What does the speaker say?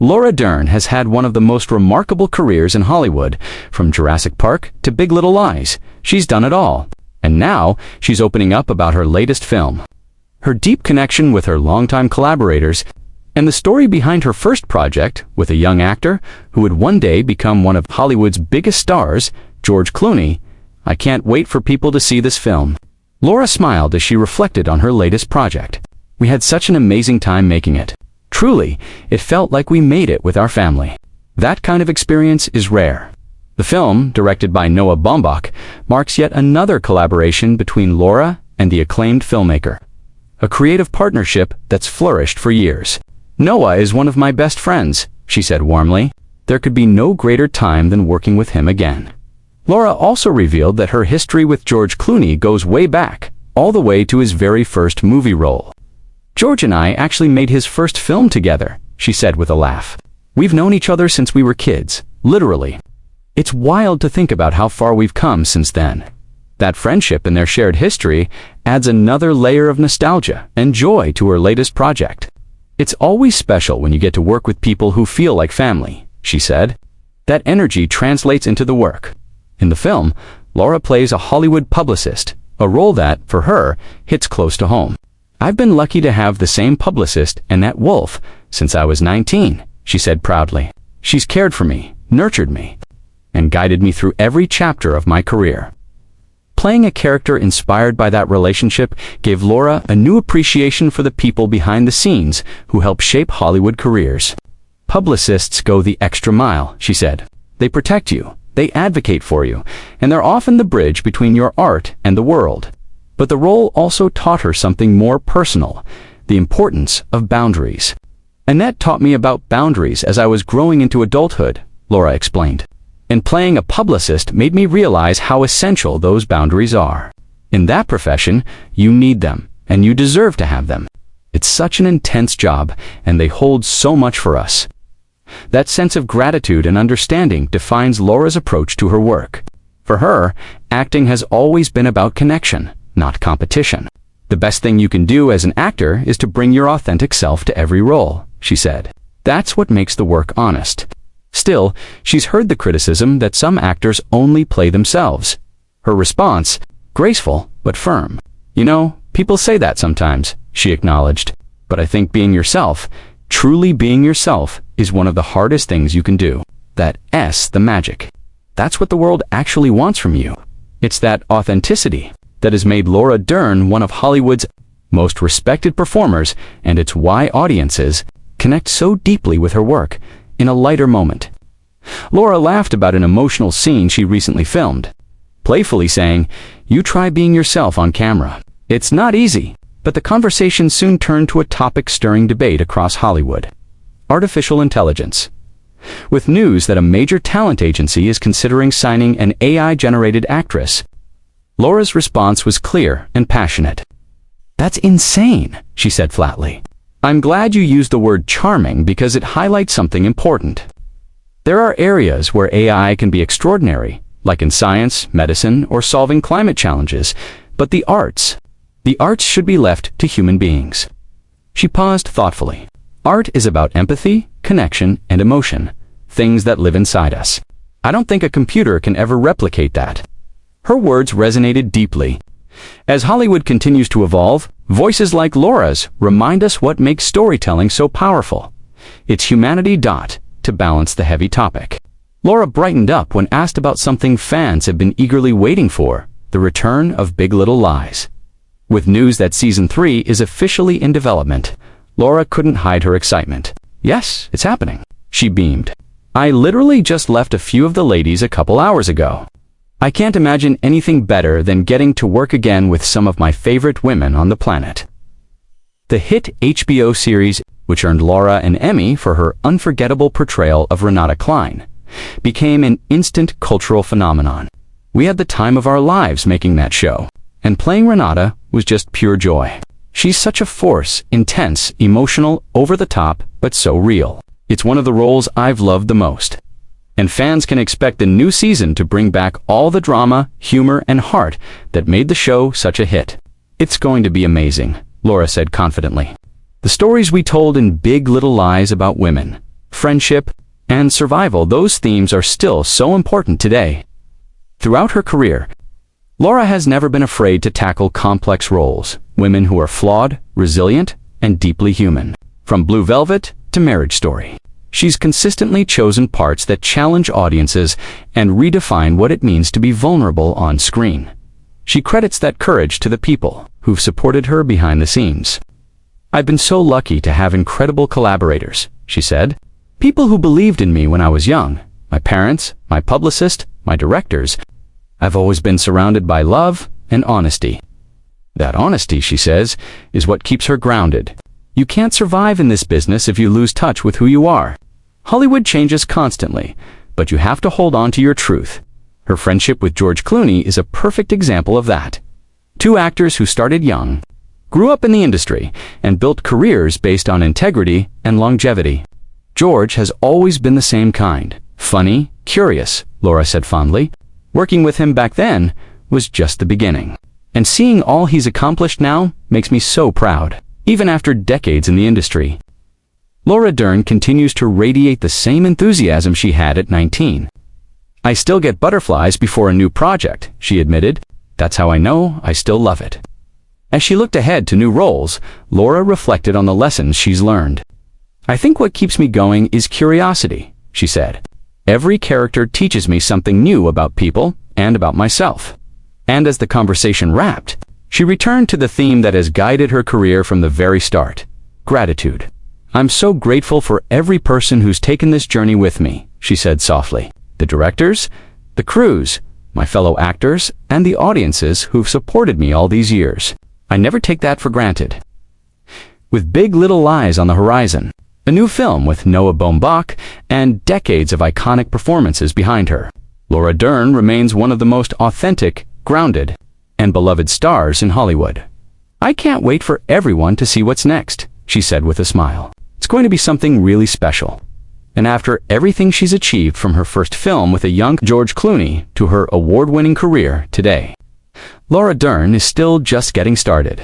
Laura Dern has had one of the most remarkable careers in Hollywood, from Jurassic Park to Big Little Lies. She's done it all. And now, she's opening up about her latest film. Her deep connection with her longtime collaborators, and the story behind her first project with a young actor who would one day become one of Hollywood's biggest stars, George Clooney. I can't wait for people to see this film. Laura smiled as she reflected on her latest project. We had such an amazing time making it. Truly, it felt like we made it with our family. That kind of experience is rare. The film, directed by Noah Baumbach, marks yet another collaboration between Laura and the acclaimed filmmaker. A creative partnership that's flourished for years. Noah is one of my best friends, she said warmly. There could be no greater time than working with him again. Laura also revealed that her history with George Clooney goes way back, all the way to his very first movie role. George and I actually made his first film together, she said with a laugh. We've known each other since we were kids, literally. It's wild to think about how far we've come since then. That friendship and their shared history adds another layer of nostalgia and joy to her latest project. It's always special when you get to work with people who feel like family, she said. That energy translates into the work. In the film, Laura plays a Hollywood publicist, a role that, for her, hits close to home. I've been lucky to have the same publicist, Annette Wolfe, since I was 19, she said proudly. She's cared for me, nurtured me, and guided me through every chapter of my career. Playing a character inspired by that relationship gave Laura a new appreciation for the people behind the scenes who help shape Hollywood careers. Publicists go the extra mile, she said. They protect you, they advocate for you, and they're often the bridge between your art and the world. But the role also taught her something more personal, the importance of boundaries. Annette taught me about boundaries as I was growing into adulthood, Laura explained. And playing a publicist made me realize how essential those boundaries are. In that profession, you need them, and you deserve to have them. It's such an intense job, and they hold so much for us. That sense of gratitude and understanding defines Laura's approach to her work. For her, acting has always been about connection, not competition. The best thing you can do as an actor is to bring your authentic self to every role, she said. That's what makes the work honest. Still, she's heard the criticism that some actors only play themselves. Her response, graceful but firm. You know, people say that sometimes, she acknowledged. But I think being yourself, truly being yourself, is one of the hardest things you can do. That the magic. That's what the world actually wants from you. It's that authenticity that has made Laura Dern one of Hollywood's most respected performers, and it's why audiences connect so deeply with her work in a lighter moment. Laura laughed about an emotional scene she recently filmed, playfully saying, "You try being yourself on camera. It's not easy." But the conversation soon turned to a topic-stirring debate across Hollywood. Artificial intelligence. With news that a major talent agency is considering signing an AI-generated actress, Laura's response was clear and passionate. "That's insane," she said flatly. "I'm glad you used the word charming because it highlights something important. There are areas where AI can be extraordinary, like in science, medicine, or solving climate challenges, but the arts should be left to human beings." She paused thoughtfully. Art is about empathy, connection, and emotion, things that live inside us. I don't think a computer can ever replicate that. Her words resonated deeply. As Hollywood continues to evolve, voices like Laura's remind us what makes storytelling so powerful. It's humanity to balance the heavy topic. Laura brightened up when asked about something fans have been eagerly waiting for, the return of Big Little Lies. With news that Season 3 is officially in development, Laura couldn't hide her excitement. "Yes, it's happening," she beamed. "I literally just left a few of the ladies a couple hours ago. I can't imagine anything better than getting to work again with some of my favorite women on the planet." The hit HBO series, which earned Laura an Emmy for her unforgettable portrayal of Renata Klein, became an instant cultural phenomenon. We had the time of our lives making that show, and playing Renata was just pure joy. She's such a force, intense, emotional, over the top, but so real. It's one of the roles I've loved the most. And fans can expect the new season to bring back all the drama, humor, and heart that made the show such a hit. "It's going to be amazing," Laura said confidently. "The stories we told in Big Little Lies about women, friendship, and survival, those themes are still so important today. Throughout her career, Laura has never been afraid to tackle complex roles, women who are flawed, resilient, and deeply human. From Blue Velvet to Marriage Story, she's consistently chosen parts that challenge audiences and redefine what it means to be vulnerable on screen. She credits that courage to the people who've supported her behind the scenes. "I've been so lucky to have incredible collaborators," she said. "People who believed in me when I was young. My parents, my publicist, my directors. I've always been surrounded by love and honesty." That honesty, she says, is what keeps her grounded. You can't survive in this business if you lose touch with who you are. Hollywood changes constantly, but you have to hold on to your truth. Her friendship with George Clooney is a perfect example of that. Two actors who started young, grew up in the industry, and built careers based on integrity and longevity. "George has always been the same kind. Funny, curious," Laura said fondly. "Working with him back then was just the beginning. And seeing all he's accomplished now makes me so proud, even after decades in the industry." Laura Dern continues to radiate the same enthusiasm she had at 19. "I still get butterflies before a new project," she admitted. "That's how I know I still love it." As she looked ahead to new roles, Laura reflected on the lessons she's learned. "I think what keeps me going is curiosity," she said. "Every character teaches me something new about people and about myself." And as the conversation wrapped, she returned to the theme that has guided her career from the very start: gratitude. "I'm so grateful for every person who's taken this journey with me," she said softly. "The directors, the crews, my fellow actors, and the audiences who've supported me all these years. I never take that for granted." With Big Little Lies on the horizon, a new film with Noah Baumbach, and decades of iconic performances behind her, Laura Dern remains one of the most authentic, grounded, and beloved stars in Hollywood. "I can't wait for everyone to see what's next," she said with a smile. "It's going to be something really special." And after everything she's achieved, from her first film with a young George Clooney to her award-winning career today, Laura Dern is still just getting started.